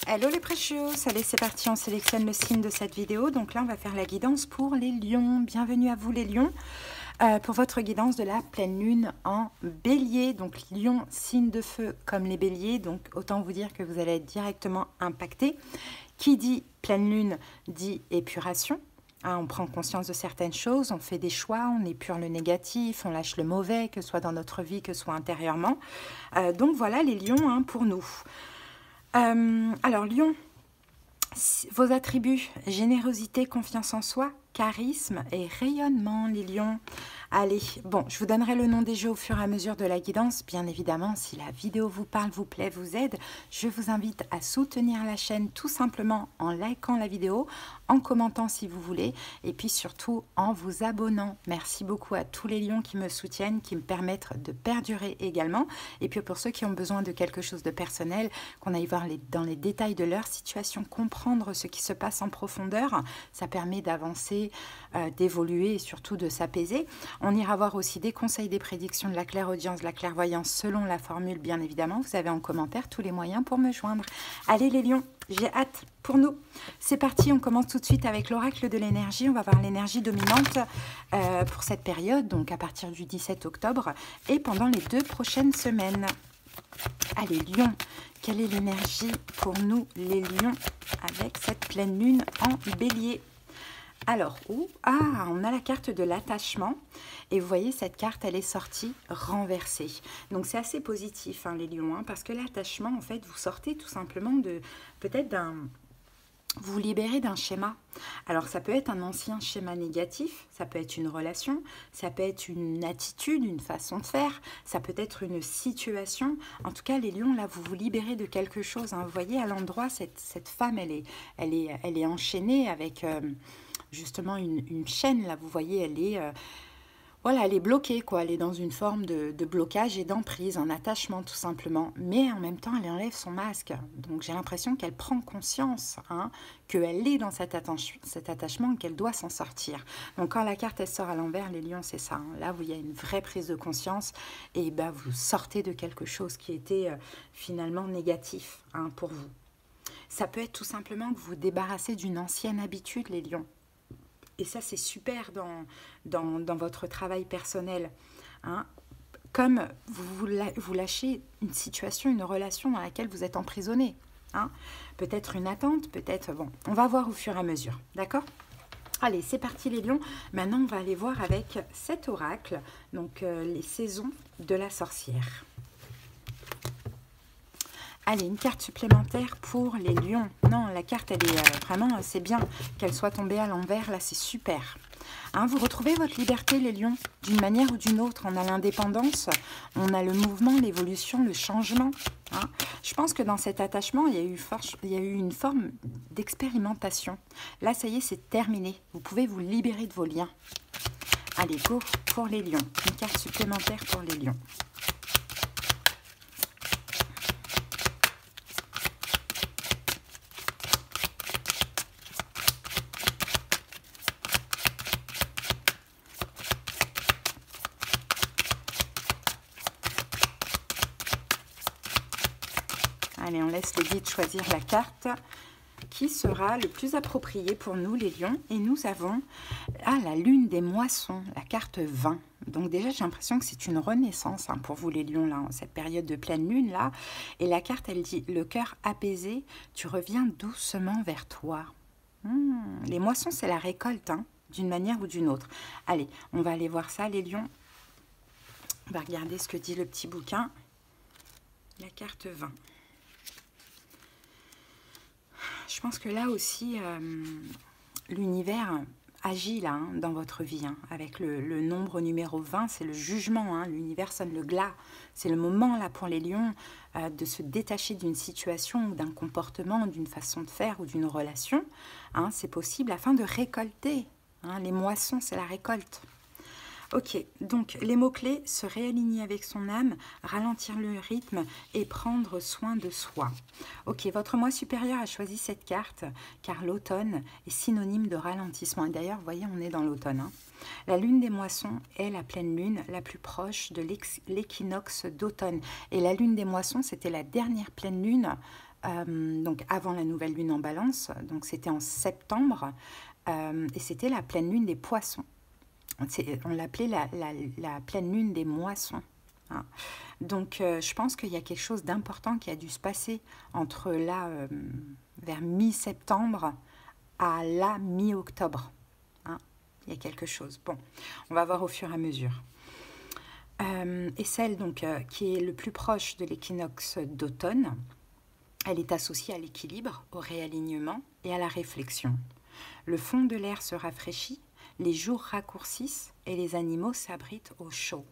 Hello les precious, allez c'est parti, on sélectionne le signe de cette vidéo. Donc là on va faire la guidance pour les lions. Bienvenue à vous les lions pour votre guidance de la pleine lune en bélier. Donc lion, signe de feu comme les béliers, donc autant vous dire que vous allez être directement impacté. Qui dit pleine lune dit épuration. On prend conscience de certaines choses, on fait des choix, on épure le négatif, on lâche le mauvais, que ce soit dans notre vie, que ce soit intérieurement. Donc voilà les lions pour nous. Alors Lion, vos attributs, générosité, confiance en soi, charisme et rayonnement, les lions. Allez, bon, je vous donnerai le nom des jeux au fur et à mesure de la guidance. Bien évidemment, si la vidéo vous parle, vous plaît, vous aide, je vous invite à soutenir la chaîne tout simplement en likant la vidéo, en commentant si vous voulez, et puis surtout en vous abonnant. Merci beaucoup à tous les lions qui me soutiennent, qui me permettent de perdurer également. Et puis pour ceux qui ont besoin de quelque chose de personnel, qu'on aille voir dans les détails de leur situation, comprendre ce qui se passe en profondeur, ça permet d'avancer, d'évoluer et surtout de s'apaiser. On ira voir aussi des conseils, des prédictions, de la clairaudience, de la clairvoyance selon la formule, bien évidemment. Vous avez en commentaire tous les moyens pour me joindre. Allez les lions, j'ai hâte pour nous. C'est parti, on commence tout de suite avec l'oracle de l'énergie. On va voir l'énergie dominante pour cette période, donc à partir du 17 octobre et pendant les 2 prochaines semaines. Allez lions, quelle est l'énergie pour nous les lions avec cette pleine lune en bélier? Alors, on a la carte de l'attachement et vous voyez cette carte, elle est sortie renversée. Donc c'est assez positif les lions, parce que l'attachement, en fait, vous sortez tout simplement de peut-être vous vous libérez d'un schéma. Alors ça peut être un ancien schéma négatif, ça peut être une relation, ça peut être une attitude, une façon de faire, ça peut être une situation. En tout cas les lions, là vous vous libérez de quelque chose. Vous voyez à l'endroit, cette femme, elle est enchaînée avec justement une chaîne. Là vous voyez, elle est bloquée, quoi. Elle est dans une forme de blocage et d'emprise, en attachement tout simplement. Mais en même temps, elle enlève son masque. Donc j'ai l'impression qu'elle prend conscience qu'elle est dans cet attachement, qu'elle doit s'en sortir. Donc quand la carte elle sort à l'envers, les lions, c'est ça. Là, il y a une vraie prise de conscience et vous sortez de quelque chose qui était finalement négatif pour vous. Ça peut être tout simplement que vous vous débarrassez d'une ancienne habitude, les lions. Et ça, c'est super dans votre travail personnel. Comme vous lâchez une situation, une relation dans laquelle vous êtes emprisonné. Peut-être une attente, peut-être... Bon, on va voir au fur et à mesure, d'accord ? Allez, c'est parti les lions. Maintenant, on va aller voir avec cet oracle, donc les saisons de la sorcière. Allez, une carte supplémentaire pour les lions. Non, la carte, elle est vraiment, c'est bien qu'elle soit tombée à l'envers. Là, c'est super. Vous retrouvez votre liberté, les lions, d'une manière ou d'une autre. On a l'indépendance, on a le mouvement, l'évolution, le changement. Je pense que dans cet attachement, il y a eu une forme d'expérimentation. Là, ça y est, c'est terminé. Vous pouvez vous libérer de vos liens. Allez, go pour les lions. Une carte supplémentaire pour les lions. Allez, on laisse le guide choisir la carte qui sera le plus appropriée pour nous, les lions. Et nous avons la lune des moissons, la carte 20. Donc déjà, j'ai l'impression que c'est une renaissance pour vous, les lions, là, en cette période de pleine lune, là. Et la carte, elle dit, le cœur apaisé, tu reviens doucement vers toi. Les moissons, c'est la récolte, d'une manière ou d'une autre. Allez, on va aller voir ça, les lions. On va regarder ce que dit le petit bouquin. La carte 20. Je pense que là aussi, l'univers agit là, dans votre vie. Avec le nombre numéro 20, c'est le jugement. L'univers sonne le glas. C'est le moment là pour les lions de se détacher d'une situation, d'un comportement, d'une façon de faire ou d'une relation. C'est possible afin de récolter. Les moissons, c'est la récolte. Ok, donc les mots-clés, se réaligner avec son âme, ralentir le rythme et prendre soin de soi. Ok, votre moi supérieur a choisi cette carte car l'automne est synonyme de ralentissement. Et d'ailleurs, vous voyez, on est dans l'automne. La lune des moissons est la pleine lune la plus proche de l'équinoxe d'automne. Et la lune des moissons, c'était la dernière pleine lune donc avant la nouvelle lune en balance, donc c'était en septembre, et c'était la pleine lune des poissons. On l'appelait la pleine lune des moissons. Hein. Donc je pense qu'il y a quelque chose d'important qui a dû se passer entre là, vers mi-septembre à là, mi-octobre. Hein. Il y a quelque chose. Bon, on va voir au fur et à mesure. Et celle donc, qui est le plus proche de l'équinoxe d'automne, elle est associée à l'équilibre, au réalignement et à la réflexion. Le fond de l'air se rafraîchit, les jours raccourcissent et les animaux s'abritent au chaud.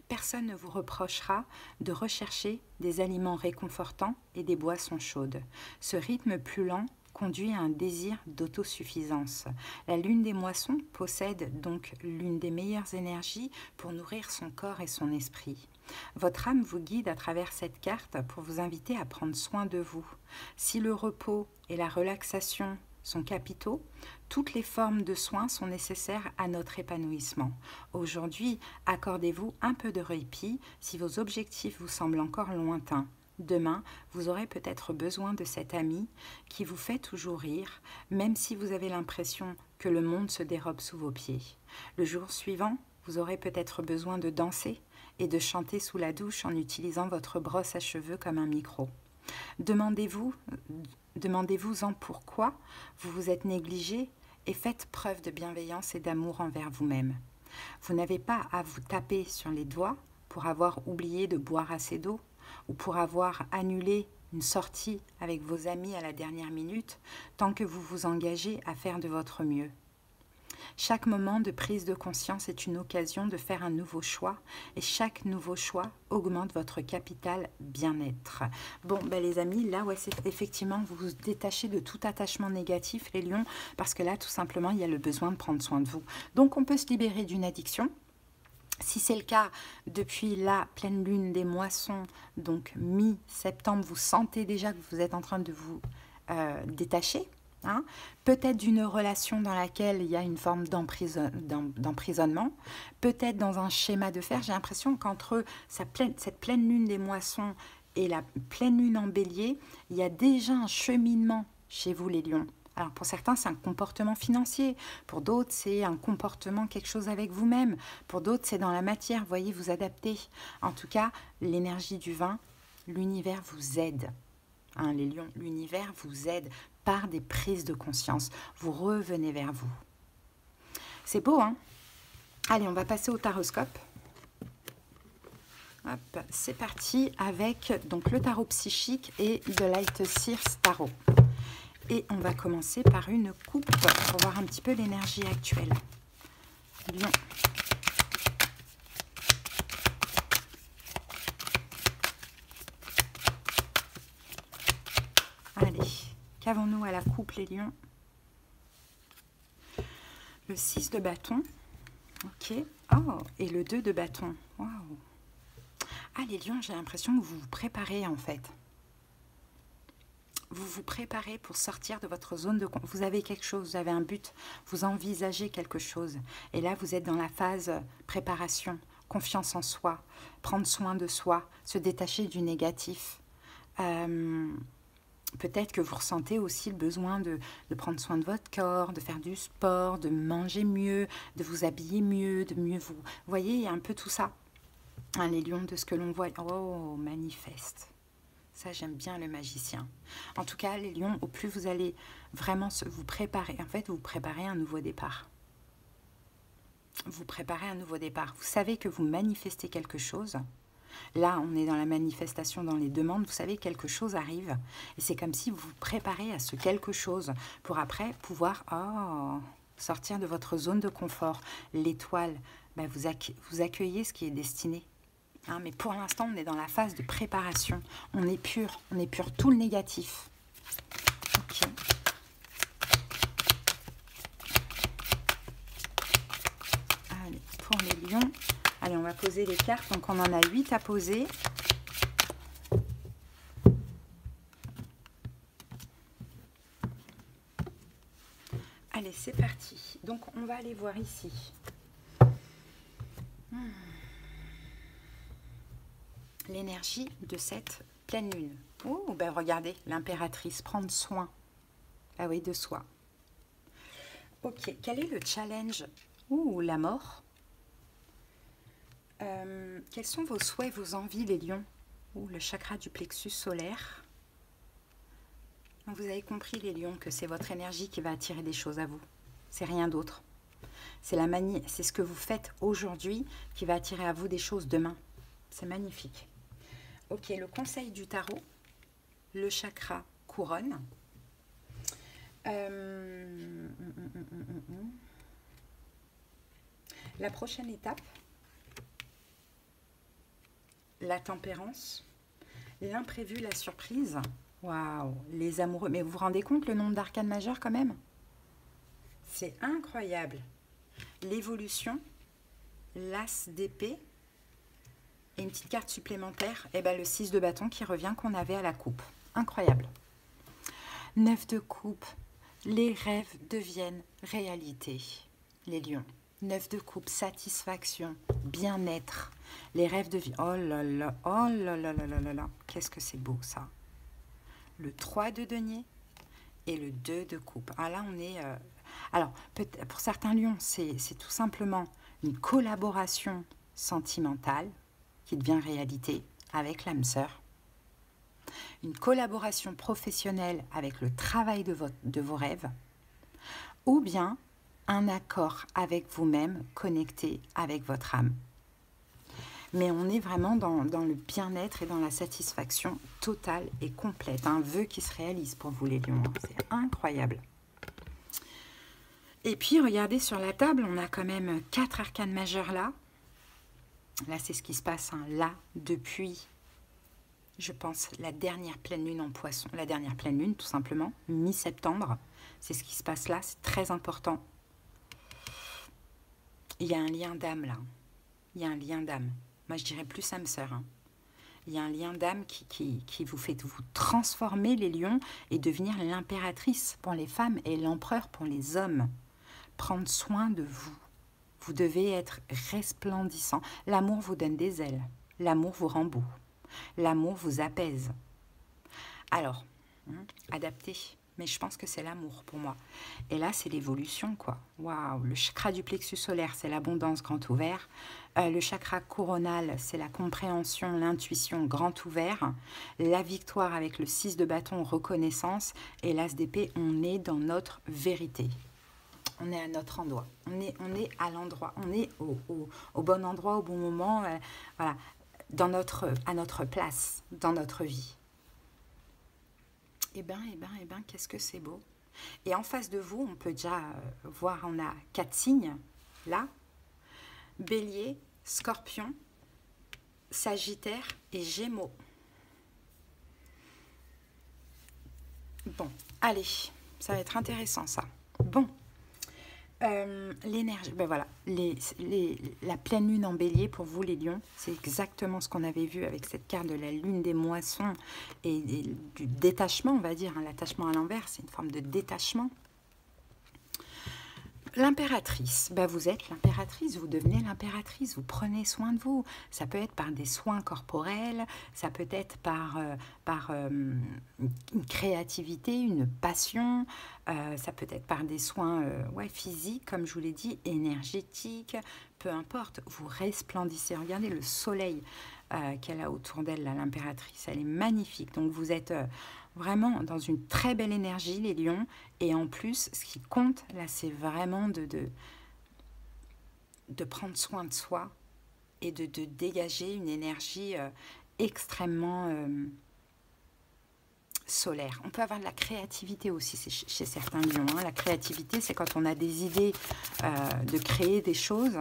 Personne ne vous reprochera de rechercher des aliments réconfortants et des boissons chaudes. Ce rythme plus lent conduit à un désir d'autosuffisance. La lune des moissons possède donc l'une des meilleures énergies pour nourrir son corps et son esprit. Votre âme vous guide à travers cette carte pour vous inviter à prendre soin de vous. Si le repos et la relaxation sont capitaux, toutes les formes de soins sont nécessaires à notre épanouissement. Aujourd'hui, accordez-vous un peu de répit si vos objectifs vous semblent encore lointains. Demain, vous aurez peut-être besoin de cet ami qui vous fait toujours rire, même si vous avez l'impression que le monde se dérobe sous vos pieds. Le jour suivant, vous aurez peut-être besoin de danser et de chanter sous la douche en utilisant votre brosse à cheveux comme un micro. Demandez-vous-en pourquoi vous vous êtes négligé et faites preuve de bienveillance et d'amour envers vous-même. Vous n'avez pas à vous taper sur les doigts pour avoir oublié de boire assez d'eau ou pour avoir annulé une sortie avec vos amis à la dernière minute, tant que vous vous engagez à faire de votre mieux. Chaque moment de prise de conscience est une occasion de faire un nouveau choix et chaque nouveau choix augmente votre capital bien-être. Bon, ben les amis, là, ouais, c'est effectivement, vous vous détachez de tout attachement négatif, les lions, parce que là, tout simplement, il y a le besoin de prendre soin de vous. Donc, on peut se libérer d'une addiction. Si c'est le cas, depuis la pleine lune des moissons, donc mi-septembre, vous sentez déjà que vous êtes en train de vous détacher. Hein, peut-être d'une relation dans laquelle il y a une forme d'emprisonnement, peut-être dans un schéma de fer. J'ai l'impression qu'entre cette pleine lune des moissons et la pleine lune en bélier, il y a déjà un cheminement chez vous les lions. Alors pour certains, c'est un comportement financier, pour d'autres, c'est un comportement, quelque chose avec vous-même, pour d'autres, c'est dans la matière, vous voyez, vous adaptez. En tout cas, l'énergie du vin, l'univers vous aide. Hein, les lions, l'univers vous aide par des prises de conscience. Vous revenez vers vous. C'est beau, hein? Allez, on va passer au taroscope. Hop, c'est parti avec donc, le tarot psychique et de Light Seers Tarot. Et on va commencer par une coupe pour voir un petit peu l'énergie actuelle. Lion. Allez, qu'avons-nous à la coupe, les lions? Le 6 de bâton. Ok. Oh, et le 2 de bâton. Waouh. Ah, les lions, j'ai l'impression que vous vous préparez, en fait. Vous vous préparez pour sortir de votre zone de... Vous avez quelque chose, vous avez un but, vous envisagez quelque chose. Et là, vous êtes dans la phase préparation, confiance en soi, prendre soin de soi, se détacher du négatif. Peut-être que vous ressentez aussi le besoin de prendre soin de votre corps, de faire du sport, de manger mieux, de vous habiller mieux, de mieux vous... Vous voyez, il y a un peu tout ça. Hein, les lions, de ce que l'on voit. Oh, manifeste. Ça, j'aime bien le magicien. En tout cas, les lions, au plus vous allez vraiment vous préparer. En fait, vous préparez un nouveau départ. Vous préparez un nouveau départ. Vous savez que vous manifestez quelque chose. Là, on est dans la manifestation, dans les demandes. Vous savez, quelque chose arrive. Et c'est comme si vous vous préparez à ce quelque chose pour après pouvoir sortir de votre zone de confort. L'étoile, ben, vous accueillez ce qui est destiné. Hein, mais pour l'instant, on est dans la phase de préparation. On est pur tout le négatif. Ok. Allez, pour les lions. Allez, on va poser les cartes. Donc, on en a 8 à poser. Allez, c'est parti. Donc, on va aller voir ici. L'énergie de cette pleine lune. Oh, ben regardez, l'impératrice, prendre soin. Ah oui, de soi. Ok, quel est le challenge? Ouh, la mort. Quels sont vos souhaits, vos envies, les lions? Ouh, le chakra du plexus solaire. Donc vous avez compris, les lions, que c'est votre énergie qui va attirer des choses à vous. C'est rien d'autre. C'est ce que vous faites aujourd'hui qui va attirer à vous des choses demain. C'est magnifique. Ok, le conseil du tarot, le chakra couronne. La prochaine étape, la tempérance, l'imprévu, la surprise. Waouh, les amoureux. Mais vous vous rendez compte le nombre d'arcanes majeures quand même? C'est incroyable. L'évolution, l'as d'épée et une petite carte supplémentaire, et ben le 6 de bâton qui revient qu'on avait à la coupe. Incroyable. 9 de coupe, les rêves deviennent réalité. Les lions. 9 de coupe, satisfaction, bien-être. Les rêves deviennent... Oh là là, oh là là là là là là. Qu'est-ce que c'est beau ça. Le 3 de denier et le 2 de coupe. Ah là, on est... Alors, pour certains lions, c'est tout simplement une collaboration sentimentale qui devient réalité avec l'âme sœur. Une collaboration professionnelle avec le travail de vos rêves. Ou bien un accord avec vous-même connecté avec votre âme. Mais on est vraiment dans le bien-être et dans la satisfaction totale et complète. Un vœu qui se réalise pour vous les lions. C'est incroyable. Et puis, regardez sur la table, on a quand même 4 arcanes majeures là. Là, c'est ce qui se passe hein, là, depuis, je pense, la dernière pleine lune en poisson. La dernière pleine lune, tout simplement, mi-septembre. C'est ce qui se passe là, c'est très important. Il y a un lien d'âme là. Il y a un lien d'âme. Moi, je dirais plus âme sœur. Hein. Il y a un lien d'âme qui vous fait vous transformer les lions et devenir l'impératrice pour les femmes et l'empereur pour les hommes. Prendre soin de vous. Vous devez être resplendissant. L'amour vous donne des ailes. L'amour vous rend beau. L'amour vous apaise. Alors, adaptez. Mais je pense que c'est l'amour pour moi. Et là, c'est l'évolution, quoi. Waouh! Le chakra du plexus solaire, c'est l'abondance grand ouvert. Le chakra coronal, c'est la compréhension, l'intuition grand ouvert. La victoire avec le 6 de bâton, reconnaissance. Et l'as d'épée, on est dans notre vérité. On est à notre endroit. On est à l'endroit. On est au bon endroit, au bon moment. Voilà. À notre place, dans notre vie. Eh ben, qu'est-ce que c'est beau. Et en face de vous, on peut déjà voir, on a 4 signes, là. Bélier, Scorpion, Sagittaire et Gémeaux. Bon, allez, ça va être intéressant ça. Bon, l'énergie, ben voilà, la pleine lune en bélier pour vous les lions, c'est exactement ce qu'on avait vu avec cette carte de la lune des moissons et du détachement, on va dire, hein, l'attachement à l'envers, c'est une forme de détachement. L'impératrice, ben vous êtes l'impératrice, vous devenez l'impératrice, vous prenez soin de vous. Ça peut être par des soins corporels, ça peut être par une créativité, une passion, ça peut être par des soins physiques, comme je vous l'ai dit, énergétiques, peu importe, vous resplendissez. Regardez le soleil qu'elle a autour d'elle, l'impératrice, elle est magnifique. Donc vous êtes... vraiment dans une très belle énergie, les lions. Et en plus, ce qui compte, là, c'est vraiment de prendre soin de soi et de dégager une énergie extrêmement solaire. On peut avoir de la créativité aussi chez certains lions. Hein. La créativité, c'est quand on a des idées de créer des choses,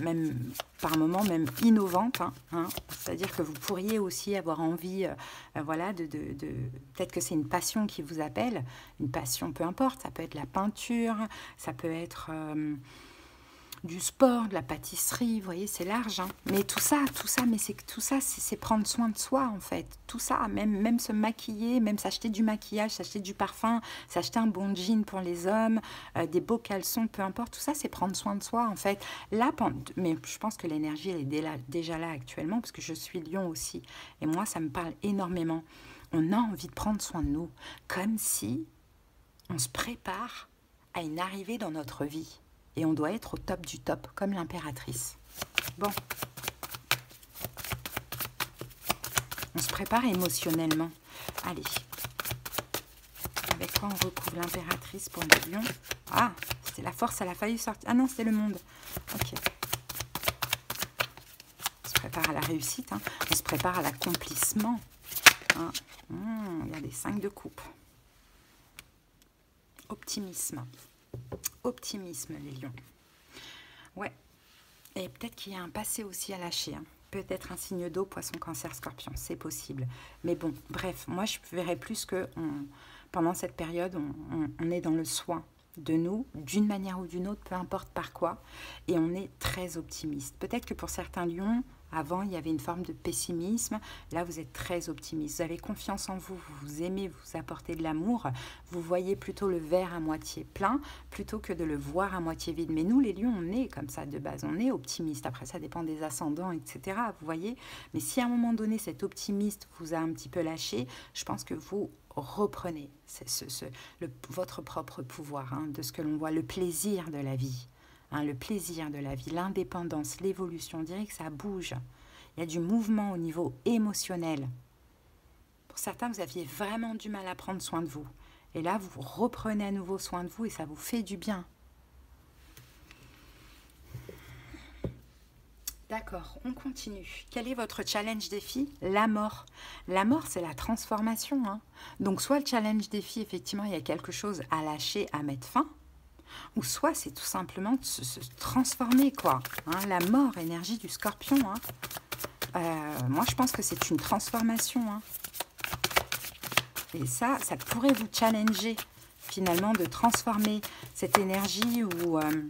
même par moments même innovantes. Hein. C'est-à-dire que vous pourriez aussi avoir envie, voilà, peut-être que c'est une passion qui vous appelle, une passion, peu importe. Ça peut être la peinture, ça peut être du sport, de la pâtisserie, vous voyez, c'est large. Hein. Mais tout ça, mais c'est que tout ça, c'est prendre soin de soi, en fait. Tout ça, même se maquiller, même s'acheter du maquillage, s'acheter du parfum, s'acheter un bon jean pour les hommes, des beaux caleçons, peu importe. Tout ça, c'est prendre soin de soi, en fait. Là, mais je pense que l'énergie, elle est déjà là actuellement, parce que je suis Lion aussi. Et moi, ça me parle énormément. On a envie de prendre soin de nous, comme si on se prépare à une arrivée dans notre vie. Et on doit être au top du top, comme l'impératrice. Bon. On se prépare émotionnellement. Allez. Avec quoi on recouvre l'impératrice pour les lions? Ah, c'était la force, elle a failli sortir. Ah non, c'était le monde. Ok. On se prépare à la réussite. Hein. On se prépare à l'accomplissement. Hein. Il y a des 5 de coupe. Optimisme. Optimisme, les lions. Ouais. Et peut-être qu'il y a un passé aussi à lâcher. Hein. Peut-être un signe d'eau, poisson, cancer, scorpion. C'est possible. Mais bon, bref, moi, je verrais plus que pendant cette période, on est dans le soin de nous, d'une manière ou d'une autre, peu importe par quoi. Et on est très optimiste. Peut-être que pour certains lions, avant, il y avait une forme de pessimisme. Là, vous êtes très optimiste. Vous avez confiance en vous. Vous vous aimez, vous apportez de l'amour. Vous voyez plutôt le verre à moitié plein plutôt que de le voir à moitié vide. Mais nous, les lions, on est comme ça de base. On est optimiste. Après, ça dépend des ascendants, etc. Vous voyez. Mais si à un moment donné, cet optimiste vous a un petit peu lâché, je pense que vous reprenez votre propre pouvoir, hein, de ce que l'on voit, le plaisir de la vie. Hein, le plaisir de la vie, l'indépendance, l'évolution, on dirait que ça bouge. Il y a du mouvement au niveau émotionnel. Pour certains, vous aviez vraiment du mal à prendre soin de vous. Et là, vous reprenez à nouveau soin de vous et ça vous fait du bien. D'accord, on continue. Quel est votre challenge défi? La mort. La mort, c'est la transformation. Hein. Donc, soit le challenge défi, effectivement, il y a quelque chose à lâcher, à mettre fin. Ou soit c'est tout simplement de se transformer, quoi. Hein, la mort, énergie du scorpion. Hein. Moi, je pense que c'est une transformation. Hein. Et ça pourrait vous challenger, finalement, de transformer cette énergie où... on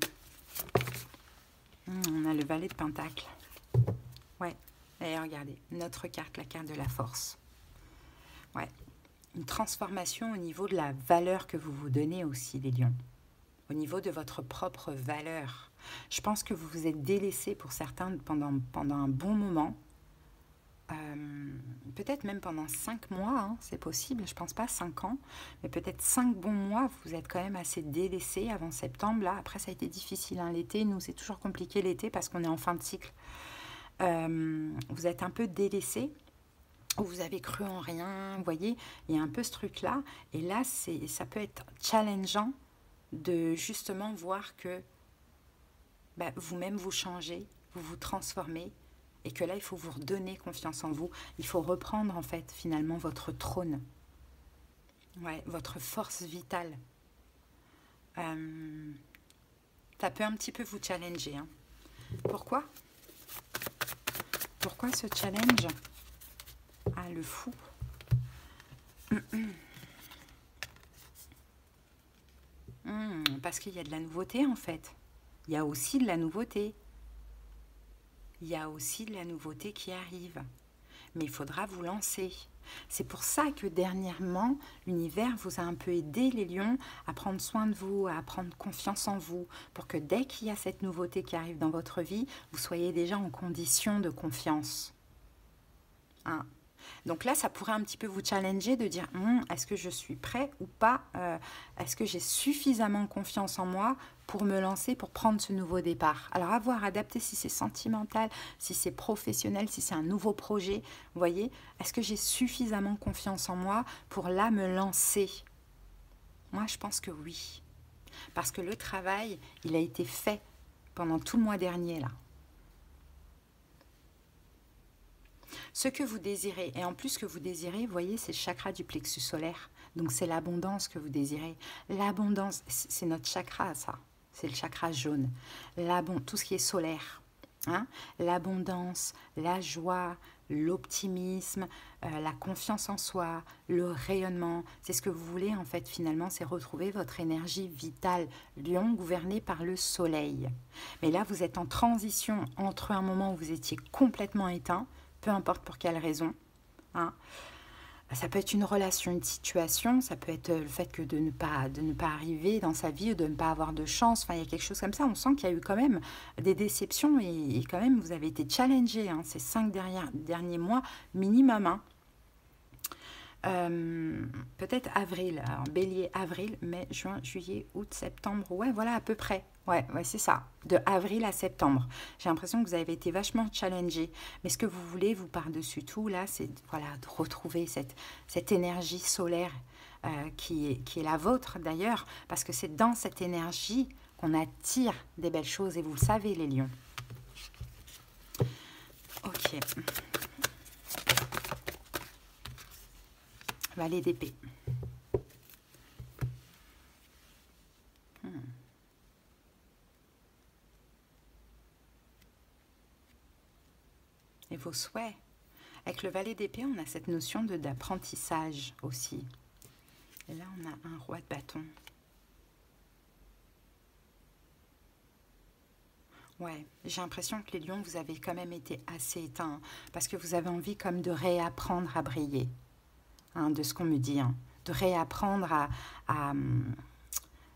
a le valet de Pentacle. Ouais. Et regardez, notre carte, la carte de la force. Ouais. Une transformation au niveau de la valeur que vous vous donnez aussi, les lions. Au niveau de votre propre valeur. Je pense que vous vous êtes délaissé pour certains pendant un bon moment. Peut-être même pendant 5 mois, hein, c'est possible. Je ne pense pas 5 ans, mais peut-être 5 bons mois, vous êtes quand même assez délaissé avant septembre. Là, après, ça a été difficile. Hein, l'été, nous, c'est toujours compliqué l'été parce qu'on est en fin de cycle. Vous êtes un peu délaissé. Vous avez cru en rien, vous voyez, il y a un peu ce truc-là. Et là, ça peut être challengeant de justement voir que vous-même vous changez, vous vous transformez et que là, il faut vous redonner confiance en vous. Il faut reprendre en fait finalement votre trône, ouais, votre force vitale. Ça peut un petit peu vous challenger. Hein. Pourquoi? Pourquoi ce challenge? Ah, le fou. Parce qu'il y a de la nouveauté en fait. Il y a aussi de la nouveauté. Il y a aussi de la nouveauté qui arrive. Mais il faudra vous lancer. C'est pour ça que dernièrement, l'univers vous a un peu aidé, les lions, à prendre soin de vous, à prendre confiance en vous, pour que dès qu'il y a cette nouveauté qui arrive dans votre vie, vous soyez déjà en condition de confiance. Hein? Donc là, ça pourrait un petit peu vous challenger de dire est-ce que je suis prêt ou pas? Est-ce que j'ai suffisamment confiance en moi pour me lancer, pour prendre ce nouveau départ? Alors, à voir, adapter si c'est sentimental, si c'est professionnel, si c'est un nouveau projet. Vous voyez, est-ce que j'ai suffisamment confiance en moi pour là me lancer? Moi, je pense que oui. Parce que le travail, il a été fait pendant tout le mois dernier, là. Ce que vous désirez, et en plus ce que vous désirez, vous voyez, c'est le chakra du plexus solaire. Donc c'est l'abondance que vous désirez. L'abondance, c'est notre chakra, ça. C'est le chakra jaune. Tout ce qui est solaire. Hein? L'abondance, la joie, l'optimisme, la confiance en soi, le rayonnement. C'est ce que vous voulez en fait finalement, c'est retrouver votre énergie vitale. Lion gouverné par le soleil. Mais là, vous êtes en transition entre un moment où vous étiez complètement éteint, peu importe pour quelle raison, hein. Ça peut être une relation, une situation, ça peut être le fait que de ne pas arriver dans sa vie ou de ne pas avoir de chance. Enfin, il y a quelque chose comme ça. On sent qu'il y a eu quand même des déceptions et quand même vous avez été challengé, hein, ces 5 derniers mois minimum, hein. Peut-être avril, alors bélier, avril, mai, juin, juillet, août, septembre, ouais, voilà à peu près, ouais, c'est ça, de avril à septembre. J'ai l'impression que vous avez été vachement challengé, mais ce que vous voulez, vous par-dessus tout, là, c'est voilà, de retrouver cette énergie solaire qui est la vôtre d'ailleurs, parce que c'est dans cette énergie qu'on attire des belles choses, et vous le savez les lions. Ok. Valet d'épée. Et vos souhaits. Avec le valet d'épée, on a cette notion d'apprentissage aussi. Et là, on a un roi de bâton. Ouais, j'ai l'impression que les lions, vous avez quand même été assez éteints, parce que vous avez envie comme de réapprendre à briller. Hein, de ce qu'on me dit, hein, de réapprendre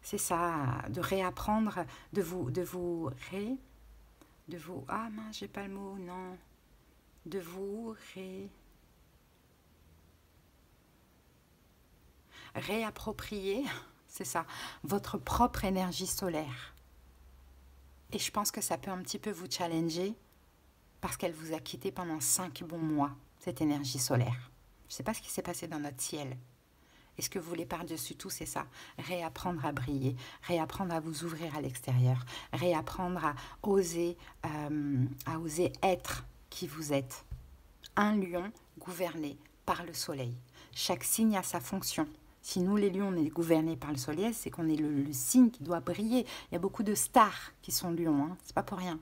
c'est ça, de réapprendre, ah mince, j'ai pas le mot, non, de vous réapproprier, c'est ça, votre propre énergie solaire. Et je pense que ça peut un petit peu vous challenger, parce qu'elle vous a quitté pendant 5 bons mois, cette énergie solaire. Je ne sais pas ce qui s'est passé dans notre ciel. Et ce que vous voulez par-dessus tout, c'est ça. Réapprendre à briller, réapprendre à vous ouvrir à l'extérieur, réapprendre à oser être qui vous êtes. Un lion gouverné par le soleil. Chaque signe a sa fonction. Si nous, les lions, on est gouvernés par le soleil, c'est qu'on est le signe qui doit briller. Il y a beaucoup de stars qui sont lions, hein. C'est pas pour rien.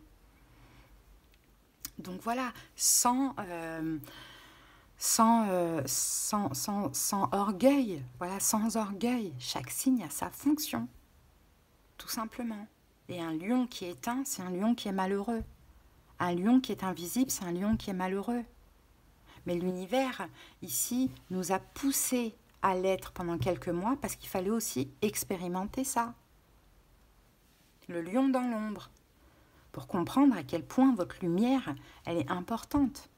Donc voilà, sans orgueil, voilà, sans orgueil. Chaque signe a sa fonction, tout simplement. Et un lion qui est éteint, c'est un lion qui est malheureux. Un lion qui est invisible, c'est un lion qui est malheureux. Mais l'univers, ici, nous a poussés à l'être pendant quelques mois parce qu'il fallait aussi expérimenter ça. Le lion dans l'ombre, pour comprendre à quel point votre lumière, elle est importante.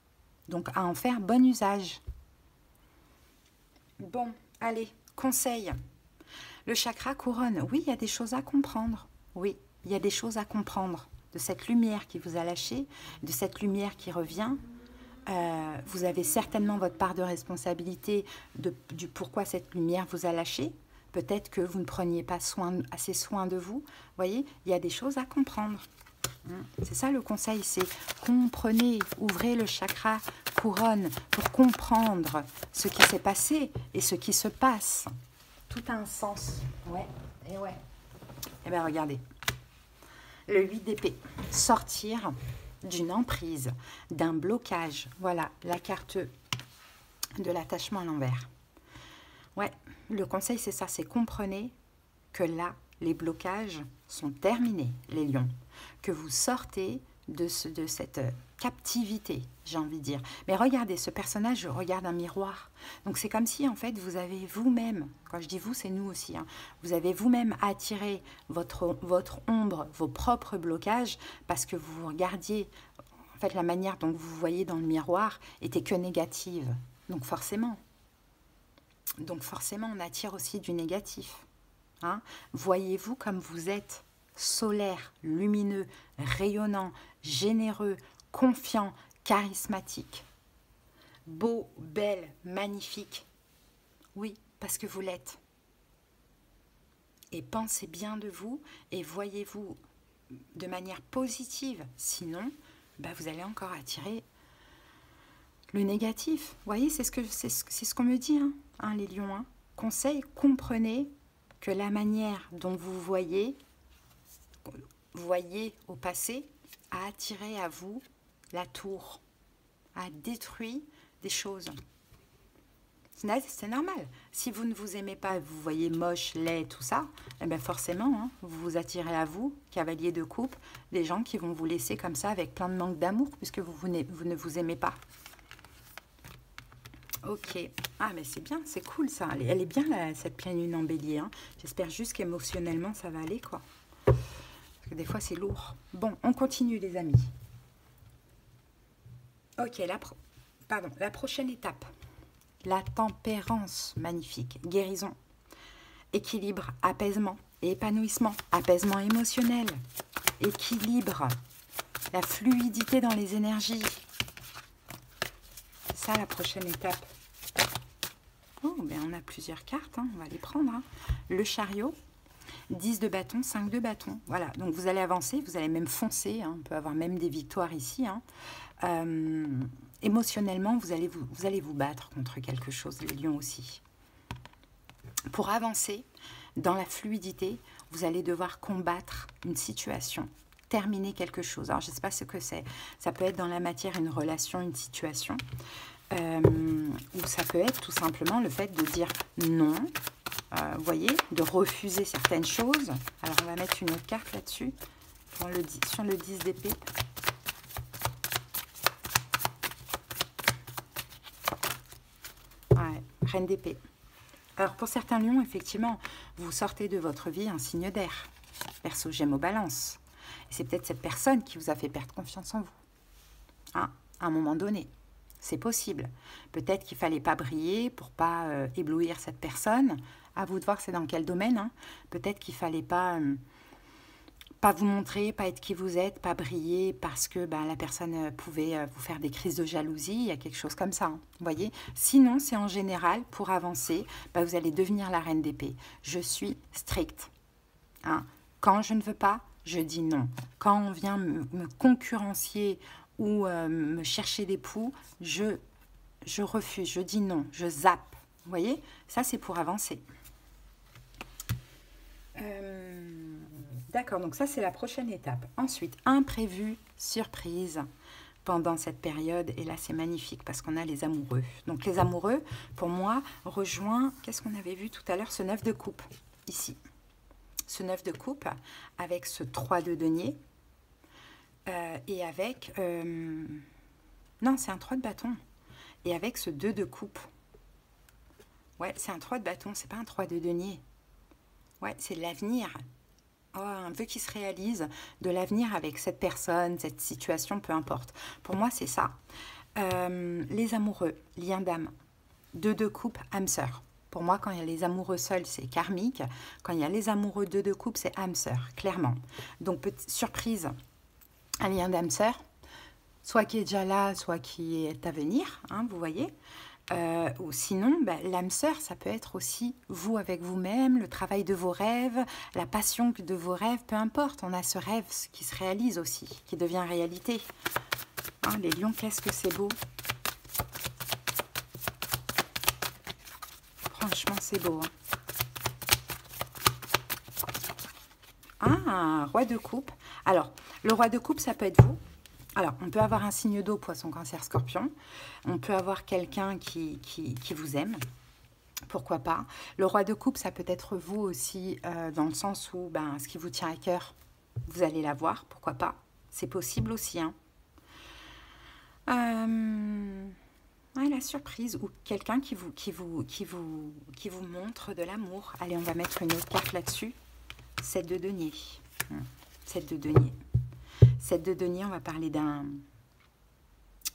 Donc, à en faire bon usage. Bon, allez, conseil. Le chakra couronne. Oui, il y a des choses à comprendre. Oui, il y a des choses à comprendre. De cette lumière qui vous a lâché, de cette lumière qui revient. Vous avez certainement votre part de responsabilité du pourquoi cette lumière vous a lâché. Peut-être que vous ne preniez pas assez soin de vous. Vous voyez, il y a des choses à comprendre. C'est ça le conseil, c'est comprenez, ouvrez le chakra couronne pour comprendre ce qui s'est passé et ce qui se passe. Tout a un sens. Ouais, et ouais. Eh bien, regardez. Le 8 d'épée. Sortir d'une emprise, d'un blocage. Voilà, la carte de l'attachement à l'envers. Ouais, le conseil, c'est ça, c'est comprenez que là, les blocages sont terminés, les lions. Que vous sortez de cette captivité, j'ai envie de dire. Mais regardez, ce personnage regarde un miroir. Donc c'est comme si, en fait, vous avez vous-même, quand je dis vous, c'est nous aussi, hein, vous avez vous-même attiré votre ombre, vos propres blocages, parce que vous regardiez, en fait, la manière dont vous voyez dans le miroir était que négative. Donc forcément, on attire aussi du négatif. Hein. Voyez-vous comme vous êtes, solaire, lumineux, rayonnant, généreux, confiant, charismatique. Beau, belle, magnifique. Oui, parce que vous l'êtes. Et pensez bien de vous et voyez-vous de manière positive. Sinon, vous allez encore attirer le négatif. Vous voyez, c'est ce qu'on me dit, hein, les lions. Hein. Conseil, comprenez que la manière dont vous voyez au passé a attiré à vous la tour, a détruit des choses. C'est normal. Si vous ne vous aimez pas, vous voyez moche, laid, tout ça, eh bien forcément, hein, vous vous attirez à vous, cavalier de coupe, des gens qui vont vous laisser comme ça avec plein de manque d'amour puisque vous ne vous aimez pas. Ok. Ah, mais c'est bien, c'est cool ça. Elle est bien, cette pleine lune en bélier. Hein. J'espère juste qu'émotionnellement, ça va aller, quoi. Parce que des fois, c'est lourd. Bon, on continue, les amis. Ok, la prochaine étape. La tempérance, magnifique. Guérison, équilibre, apaisement et épanouissement. Apaisement émotionnel, équilibre, la fluidité dans les énergies. C'est ça la prochaine étape. Oh, ben on a plusieurs cartes, hein. On va les prendre. Hein. Le chariot, 10 de bâton, 5 de bâton. Voilà, donc vous allez avancer, vous allez même foncer. Hein. On peut avoir même des victoires ici. Hein. Émotionnellement, vous allez vous battre contre quelque chose, les lions aussi. Pour avancer dans la fluidité, vous allez devoir combattre une situation, terminer quelque chose. Alors, je ne sais pas ce que c'est. Ça peut être dans la matière une relation, une situation. Ou ça peut être tout simplement le fait de dire non, vous voyez, de refuser certaines choses. Alors, on va mettre une autre carte là-dessus, sur le 10 d'épée. Ouais, reine d'épée. Alors, pour certains lions, effectivement, vous sortez de votre vie un signe d'air. Verseau, Gémeaux, Balance. Et c'est peut-être cette personne qui vous a fait perdre confiance en vous. Hein, à un moment donné. C'est possible. Peut-être qu'il ne fallait pas briller pour ne pas éblouir cette personne. À vous de voir c'est dans quel domaine. Hein. Peut-être qu'il ne fallait pas vous montrer, pas être qui vous êtes, pas briller parce que la personne pouvait vous faire des crises de jalousie. Il y a quelque chose comme ça. Hein. Vous voyez. Sinon, c'est en général, pour avancer, vous allez devenir la reine d'épée. Je suis stricte. Hein. Quand je ne veux pas, je dis non. Quand on vient me concurrencier ou me chercher des poux, je refuse, je dis non, je zappe. Vous voyez, ça c'est pour avancer. D'accord, donc ça c'est la prochaine étape. Ensuite, imprévu, surprise pendant cette période. Et là c'est magnifique parce qu'on a les amoureux. Donc les amoureux, pour moi, rejoint, qu'est-ce qu'on avait vu tout à l'heure, ce 9 de coupe, ici. Ce 9 de coupe avec ce 3 de denier. Et avec... non, c'est un 3 de bâton. Et avec ce 2 de coupe. Ouais, c'est un 3 de bâton, c'est pas un 3 de denier. Ouais, c'est de l'avenir. Oh, un vœu qui se réalise, de l'avenir avec cette personne, cette situation, peu importe. Pour moi, c'est ça. Les amoureux, lien d'âme. 2 de coupe, âme sœur. Pour moi, quand il y a les amoureux seuls, c'est karmique. Quand il y a les amoureux 2 de coupe, c'est âme sœur, clairement. Donc, petite surprise. Un lien d'âme sœur, soit qui est déjà là, soit qui est à venir, hein, vous voyez. Ou sinon, l'âme sœur, ça peut être aussi vous avec vous-même, le travail de vos rêves, la passion de vos rêves, peu importe. On a ce rêve qui se réalise aussi, qui devient réalité. Hein, les lions, qu'est-ce que c'est beau. Franchement, c'est beau. Hein. Ah, roi de coupe. Alors, le roi de coupe, ça peut être vous. Alors, on peut avoir un signe d'eau, poisson, cancer, scorpion. On peut avoir quelqu'un qui vous aime. Pourquoi pas. Le roi de coupe, ça peut être vous aussi, dans le sens où ce qui vous tient à cœur, vous allez l'avoir. Pourquoi pas. C'est possible aussi. Hein. Ouais, la surprise. Ou quelqu'un qui vous montre de l'amour. Allez, on va mettre une autre carte là-dessus. 7 de denier. 7 de denier. 7 de denier, on va parler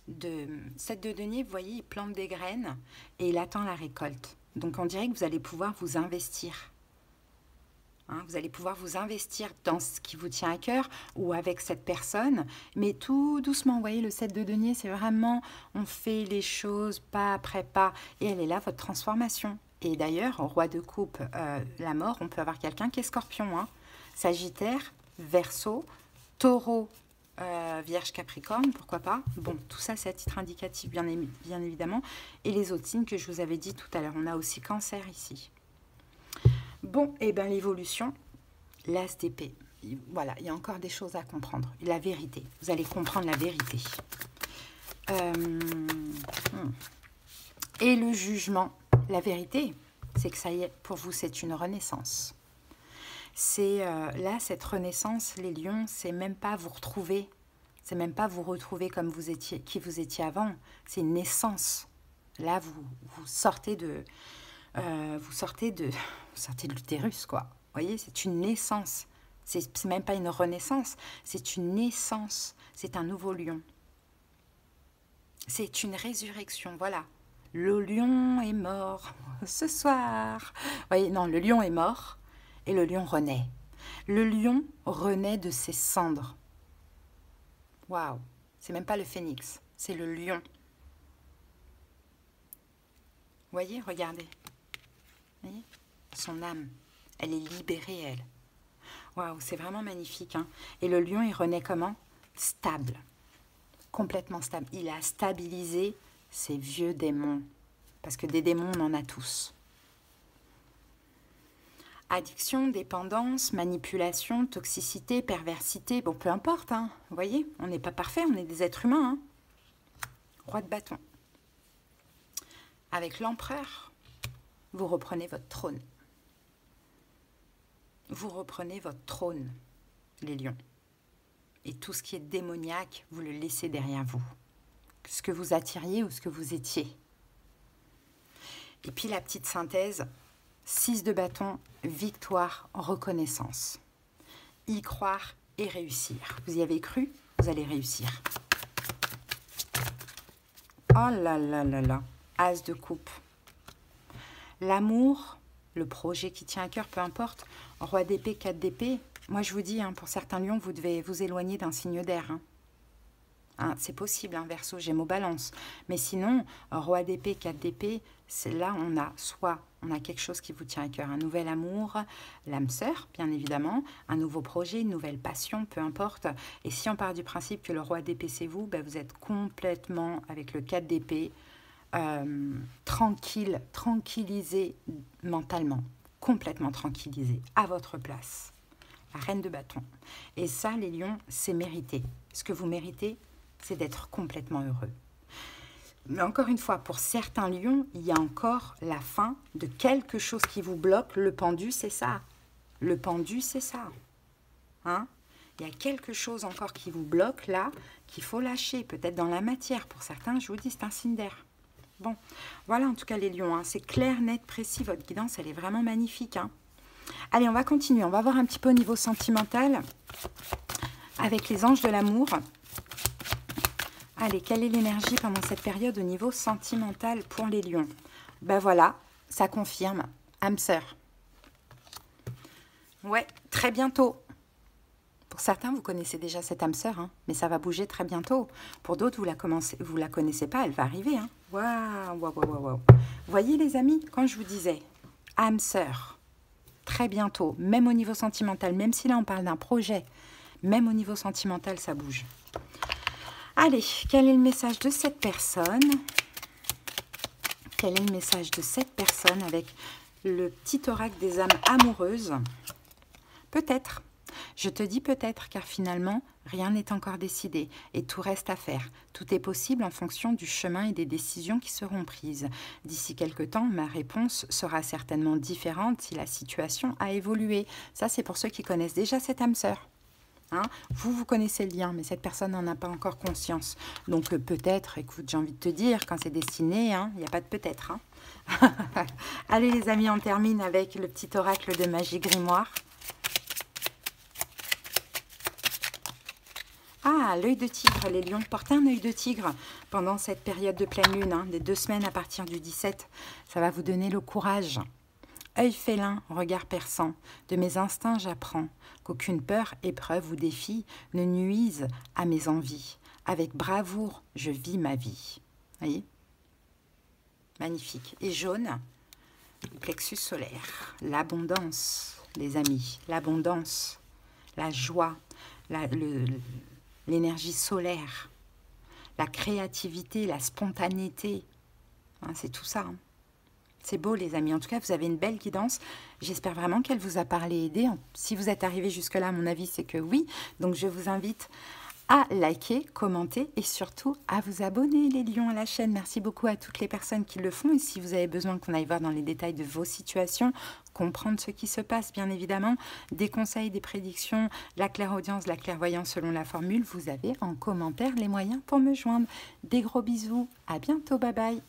de 7 de denier, vous voyez, il plante des graines et il attend la récolte. Donc, on dirait que vous allez pouvoir vous investir. Hein, vous allez pouvoir vous investir dans ce qui vous tient à cœur ou avec cette personne, mais tout doucement. Vous voyez, le 7 de denier, c'est vraiment, on fait les choses pas après pas. Et elle est là, votre transformation. Et d'ailleurs, au roi de coupe, la mort, on peut avoir quelqu'un qui est scorpion. Hein. Sagittaire, Verseau, Taureau, Vierge, Capricorne, pourquoi pas. Bon, tout ça, c'est à titre indicatif, bien évidemment. Et les autres signes que je vous avais dit tout à l'heure. On a aussi Cancer ici. Bon, et bien l'évolution, l'as d'épée. Voilà, il y a encore des choses à comprendre. La vérité. Vous allez comprendre la vérité. Et le jugement, la vérité, c'est que ça y est, pour vous, c'est une renaissance. C'est là, cette renaissance, les lions, c'est même pas vous retrouver, c'est même pas vous retrouver comme vous étiez, qui vous étiez avant, c'est une naissance. Là, vous sortez de, vous sortez de l'utérus, quoi. Vous voyez, c'est une naissance. C'est même pas une renaissance, c'est une naissance. C'est un nouveau lion. C'est une résurrection, voilà. Le lion est mort ce soir. Vous voyez, non, le lion est mort et le lion renaît. Le lion renaît de ses cendres. Waouh, c'est même pas le phénix, c'est le lion. Vous voyez, regardez. Vous voyez, son âme, elle est libérée, elle. Waouh, c'est vraiment magnifique, hein. Et le lion, il renaît comment? Stable. Complètement stable. Il a stabilisé ces vieux démons. Parce que des démons, on en a tous. Addiction, dépendance, manipulation, toxicité, perversité, bon, peu importe, hein. Vous voyez, on n'est pas parfait, on est des êtres humains, hein. Roi de bâton. Avec l'empereur, vous reprenez votre trône. Vous reprenez votre trône, les lions. Et tout ce qui est démoniaque, vous le laissez derrière vous. Ce que vous attiriez ou ce que vous étiez. Et puis la petite synthèse, 6 de bâton, victoire, reconnaissance. Y croire et réussir. Vous y avez cru, vous allez réussir. Oh là là là là, as de coupe. L'amour, le projet qui tient à cœur, peu importe. Roi d'épée, 4 d'épée. Moi, je vous dis, hein, pour certains lions, vous devez vous éloigner d'un signe d'air. Hein. Hein, c'est possible, hein, Verseau, Gémeaux, Balance. Mais sinon, roi d'épée, 4 d'épée, c'est là, on a quelque chose qui vous tient à cœur. Un nouvel amour, l'âme sœur, bien évidemment. Un nouveau projet, une nouvelle passion, peu importe. Et si on part du principe que le roi d'épée, c'est vous, ben vous êtes complètement, avec le 4 d'épée, tranquille, tranquillisé mentalement. Complètement tranquillisé, à votre place. La reine de bâton. Et ça, les lions, c'est mérité. Ce que vous méritez, c'est d'être complètement heureux. Mais encore une fois, pour certains lions, il y a encore la fin de quelque chose qui vous bloque. Le pendu, c'est ça. Le pendu, c'est ça. Hein? Il y a quelque chose encore qui vous bloque là, qu'il faut lâcher. Peut-être dans la matière. Pour certains, je vous dis, c'est un signe d'air. Bon, voilà en tout cas les lions. Hein. C'est clair, net, précis. Votre guidance, elle est vraiment magnifique. Hein. Allez, on va continuer. On va voir un petit peu au niveau sentimental avec les anges de l'amour. Allez, quelle est l'énergie pendant cette période au niveau sentimental pour les lions? Ben voilà, ça confirme. Âme sœur. Ouais, très bientôt. Pour certains, vous connaissez déjà cette âme sœur, hein, mais ça va bouger très bientôt. Pour d'autres, vous la connaissez pas, elle va arriver. Hein. Waouh, waouh, waouh, waouh. Voyez les amis, quand je vous disais âme sœur, très bientôt, même au niveau sentimental, même si là on parle d'un projet, même au niveau sentimental, ça bouge. Allez, quel est le message de cette personne? Quel est le message de cette personne avec le petit oracle des âmes amoureuses? Peut-être. Je te dis peut-être, car finalement, rien n'est encore décidé et tout reste à faire. Tout est possible en fonction du chemin et des décisions qui seront prises. D'ici quelque temps, ma réponse sera certainement différente si la situation a évolué. Ça, c'est pour ceux qui connaissent déjà cette âme sœur. Hein? Vous connaissez le lien, mais cette personne n'en a pas encore conscience. Donc peut-être, écoute, j'ai envie de te dire, quand c'est destiné, hein, il n'y a pas de peut-être. Hein. Allez les amis, on termine avec le petit oracle de magie grimoire. Ah, l'œil de tigre, les lions, portez un œil de tigre pendant cette période de pleine lune, hein, des 2 semaines à partir du 17. Ça va vous donner le courage. Œil félin, regard perçant, de mes instincts j'apprends qu'aucune peur, épreuve ou défi ne nuise à mes envies. Avec bravoure, je vis ma vie. Voyez? Magnifique. Et jaune, plexus solaire, l'abondance, les amis, l'abondance, la joie, l'énergie solaire, la créativité, la spontanéité. Hein, c'est tout ça. Hein. C'est beau les amis. En tout cas, vous avez une belle guidance. J'espère vraiment qu'elle vous a parlé et aidé. Si vous êtes arrivé jusque-là, à mon avis, c'est que oui. Donc, je vous invite à liker, commenter et surtout à vous abonner les lions à la chaîne. Merci beaucoup à toutes les personnes qui le font et si vous avez besoin qu'on aille voir dans les détails de vos situations, comprendre ce qui se passe bien évidemment, des conseils, des prédictions, la clairaudience, la clairvoyance selon la formule, vous avez en commentaire les moyens pour me joindre. Des gros bisous, à bientôt, bye bye.